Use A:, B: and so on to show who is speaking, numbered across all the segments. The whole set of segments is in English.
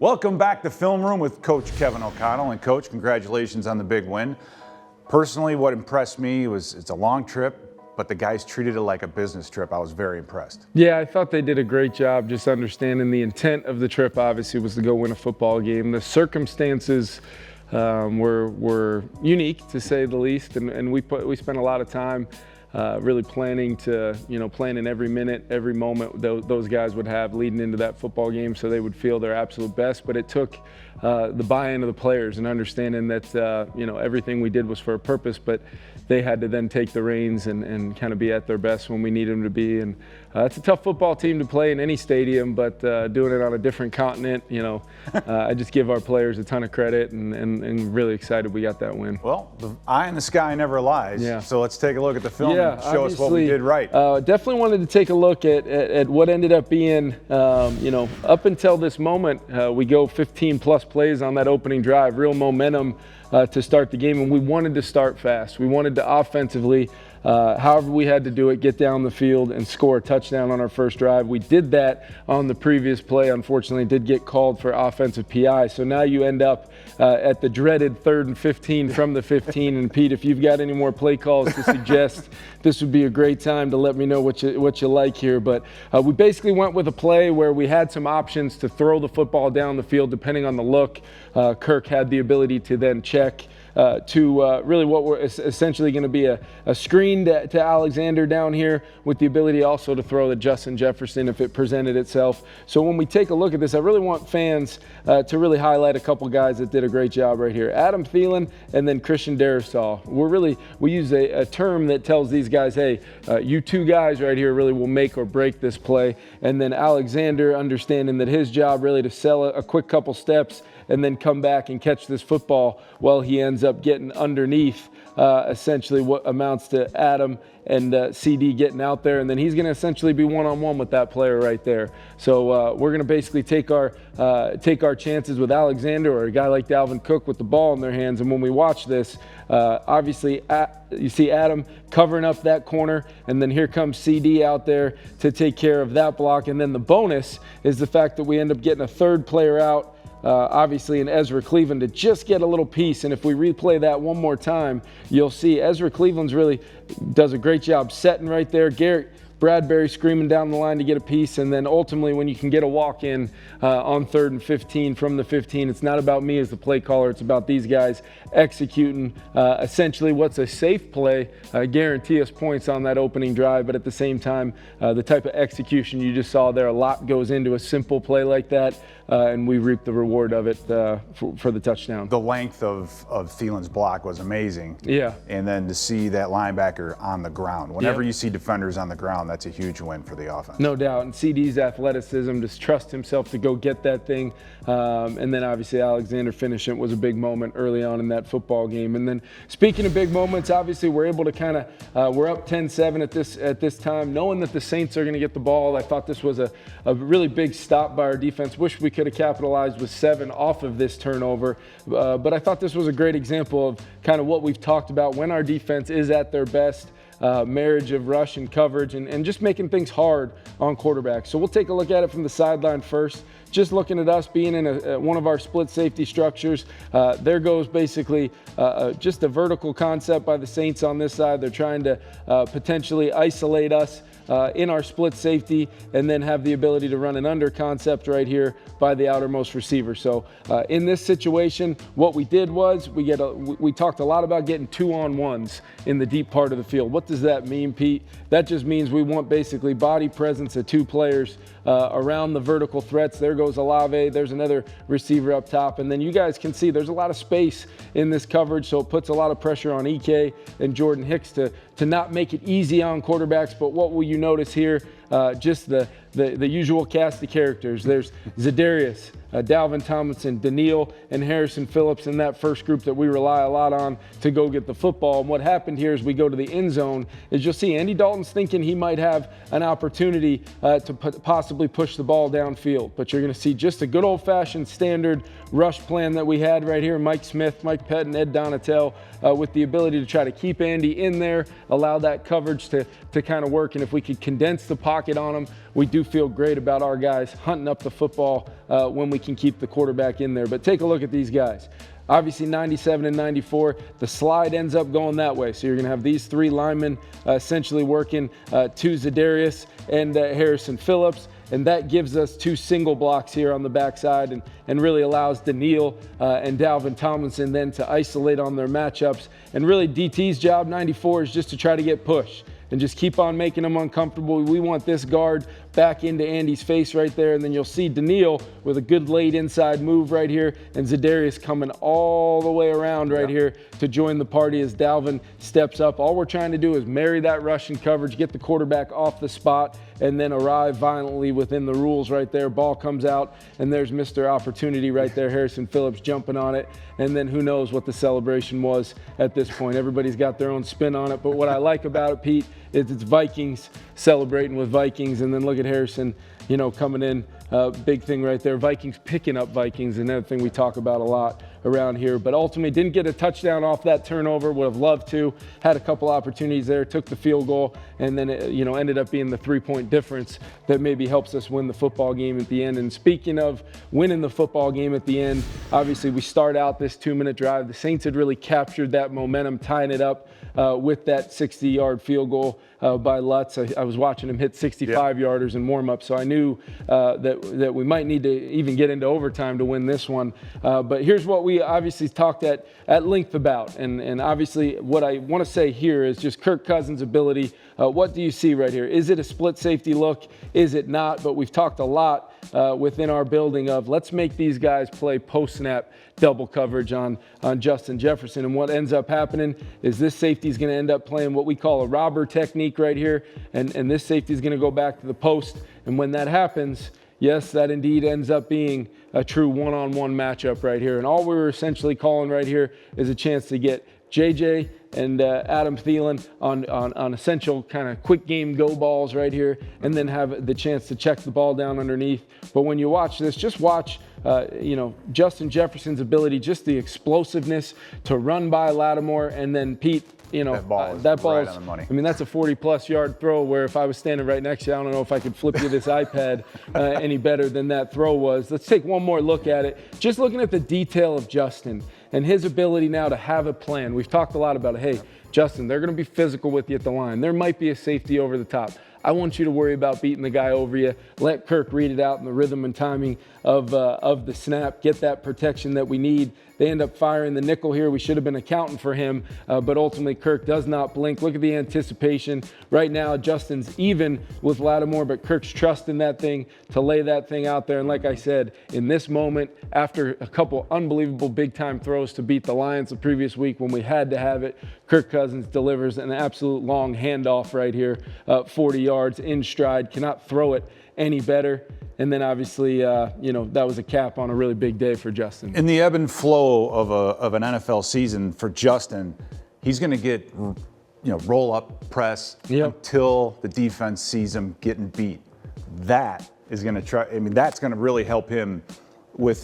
A: Welcome back to Film Room with Coach Kevin O'Connell. And Coach, congratulations on the big win. Personally, what impressed me was it's a long trip, but the guys treated it like a business trip. I was very impressed.
B: Yeah, I thought they did a great job just understanding the intent of the trip, obviously, was to go win a football game. The circumstances were unique, to say the least, and we spent a lot of time really planning every minute, every moment those guys would have leading into that football game, so they would feel their absolute best. But it took the buy-in of the players and understanding that everything we did was for a purpose, but they had to then take the reins and kind of be at their best when we need them to be. And it's a tough football team to play in any stadium, but doing it on a different continent, I just give our players a ton of credit and really excited we got that win.
A: Well, the eye in the sky never lies.
B: Yeah.
A: So let's take a look at the film and show us what we did right.
B: Definitely wanted to take a look at what ended up being, up until this moment, we go 15 plus plays on that opening drive, real momentum to start the game, and we wanted to start fast. We wanted to offensively, however we had to do it, get down the field and score a touchdown on our first drive. We did that on the previous play. Unfortunately, did get called for offensive PI. So now you end up at the dreaded 3rd and 15 from the 15. And Pete, if you've got any more play calls to suggest, this would be a great time to let me know what you like here. But we basically went with a play where we had some options to throw the football down the field depending on the look. Kirk had the ability to then check to really what we're essentially going to be a screen to Alexander down here, with the ability also to throw to Justin Jefferson if it presented itself. So when we take a look at this, I really want fans to really highlight a couple guys that did a great job right here. Adam Thielen and then Christian Darrisaw. We use a term that tells these guys, hey, you two guys right here really will make or break this play. And then Alexander, understanding that his job really to sell a quick couple steps and then come back and catch this football while he ends up getting underneath essentially what amounts to Adam and CD getting out there, and then he's going to essentially be one-on-one with that player right there. So we're going to basically take our chances with Alexander or a guy like Dalvin Cook with the ball in their hands. And when we watch this, obviously you see Adam covering up that corner, and then here comes CD out there to take care of that block. And then the bonus is the fact that we end up getting a third player out, obviously in Ezra Cleveland, to just get a little piece. And if we replay that one more time, you'll see Ezra Cleveland's really does a great job setting right there. Garrett Bradbury screaming down the line to get a piece, and then ultimately when you can get a walk-in on 3rd and 15 from the 15, it's not about me as the play caller, it's about these guys executing essentially what's a safe play, guarantee us points on that opening drive, but at the same time, the type of execution you just saw there, a lot goes into a simple play like that, and we reap the reward of it for the touchdown.
A: The length of Thielen's block was amazing.
B: Yeah.
A: And then to see that linebacker on the ground. Whenever you see defenders on the ground, that's a huge win for the offense.
B: No doubt. And CD's athleticism, just trust himself to go get that thing. And then obviously Alexander finishing it was a big moment early on in that football game. And then speaking of big moments, obviously we're able to kind of, we're up 10-7 at this time, knowing that the Saints are going to get the ball. I thought this was a really big stop by our defense. Wish we could have capitalized with 7 off of this turnover. But I thought this was a great example of kind of what we've talked about when our defense is at their best. Marriage of rush and coverage and just making things hard on quarterbacks. So we'll take a look at it from the sideline first. Just looking at us being in one of our split safety structures. There goes basically just a vertical concept by the Saints on this side. They're trying to potentially isolate us in our split safety and then have the ability to run an under concept right here by the outermost receiver. So in this situation, what we did was we talked a lot about getting 2-on-1s in the deep part of the field. What does that mean, Pete? That just means we want basically body presence of 2 players around the vertical threats. There goes Olave. There's another receiver up top. And then you guys can see there's a lot of space in this coverage, so it puts a lot of pressure on EK and Jordan Hicks to not make it easy on quarterbacks. But what will you notice here? Just the usual cast of characters. There's Za'Darius, Dalvin Tomlinson, Daniil, and Harrison Phillips in that first group that we rely a lot on to go get the football. And what happened here as we go to the end zone is you'll see Andy Dalton's thinking he might have an opportunity to possibly push the ball downfield. But you're going to see just a good old-fashioned standard rush plan that we had right here. Mike Smith, Mike Pettin, Ed Donatel with the ability to try to keep Andy in there, allow that coverage to kind of work. And if we could condense the pocket pocket on them. We do feel great about our guys hunting up the football when we can keep the quarterback in there. But take a look at these guys. Obviously 97 and 94, the slide ends up going that way. So you're gonna have these three linemen essentially working to Zadarius and Harrison Phillips. And that gives us two single blocks here on the backside and really allows Daniil and Dalvin Tomlinson then to isolate on their matchups. And really DT's job, 94, is just to try to get push and just keep on making them uncomfortable. We want this guard back into Andy's face right there, and then you'll see Daniil with a good late inside move right here, and Zadarius coming all the way around right here to join the party as Dalvin steps up. All we're trying to do is marry that rush and coverage, get the quarterback off the spot, and then arrive violently within the rules right there. Ball comes out, and there's Mr. Opportunity right there, Harrison Phillips jumping on it, and then who knows what the celebration was at this point. Everybody's got their own spin on it, but what I like about it, Pete, is it's Vikings celebrating with Vikings, and then look at Harrison, coming in. Big thing right there. Vikings picking up Vikings, another thing we talk about a lot around here. But ultimately didn't get a touchdown off that turnover. Would have loved to. Had a couple opportunities there. Took the field goal, and then it, ended up being the 3-point difference that maybe helps us win the football game at the end. And speaking of winning the football game at the end, obviously we start out this 2-minute drive. The Saints had really captured that momentum, tying it up with that 60-yard field goal by Lutz. I was watching him hit 65-yarders in warm-up, so I knew that we might need to even get into overtime to win this one. But here's what we obviously talked at length about, and obviously what I want to say here is just Kirk Cousins' ability. What do you see right here? Is it a split safety look? Is it not? But we've talked a lot within our building of let's make these guys play post-snap double coverage on Justin Jefferson. And what ends up happening is this safety is going to end up playing what we call a robber technique right here. And this safety is going to go back to the post. And when that happens, yes, that indeed ends up being a true one-on-one matchup right here. And all we're essentially calling right here is a chance to get JJ and Adam Thielen on essential kind of quick game go balls right here, and then have the chance to check the ball down underneath. But when you watch this, just watch Justin Jefferson's ability, just the explosiveness to run by Lattimore, and then Pete,
A: that ball is
B: right
A: on the money.
B: I mean, that's a 40-plus yard throw where if I was standing right next to you, I don't know if I could flip you this iPad any better than that throw was. Let's take one more look at it. Just looking at the detail of Justin and his ability now to have a plan. We've talked a lot about it. Hey, Justin, they're going to be physical with you at the line. There might be a safety over the top. I want you to worry about beating the guy over you. Let Kirk read it out in the rhythm and timing of the snap. Get that protection that we need. They end up firing the nickel here. We should have been accounting for him, but ultimately Kirk does not blink. Look at the anticipation. Right now, Justin's even with Lattimore, but Kirk's trusting that thing to lay that thing out there. And like I said, in this moment, after a couple unbelievable big-time throws to beat the Lions the previous week when we had to have it, Kirk Cousins delivers an absolute long handoff right here, 40 yards in stride. Cannot throw it any better. And then obviously, that was a cap on a really big day for Justin.
A: In the ebb and flow of an NFL season for Justin, he's going to get, roll up, press until the defense sees him getting beat. That is going to that's going to really help him with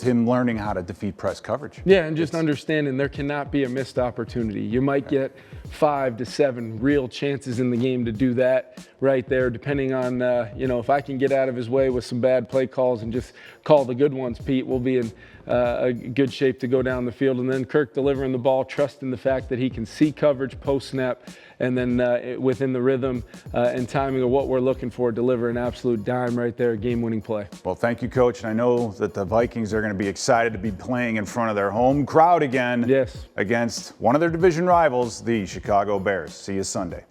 A: him learning how to defeat press coverage.
B: Yeah, and just understanding there cannot be a missed opportunity. You might get 5 to 7 real chances in the game to do that right there, depending on, if I can get out of his way with some bad play calls and just call the good ones, Pete, we'll be in a good shape to go down the field. And then Kirk delivering the ball, trusting the fact that he can see coverage post-snap, and then within the rhythm and timing of what we're looking for, deliver an absolute dime right there, game-winning play.
A: Well, thank you, Coach. And I know that the Vikings are going to be excited to be playing in front of their home crowd again.
B: Yes.
A: Against one of their division rivals, the Chicago Bears. See you Sunday.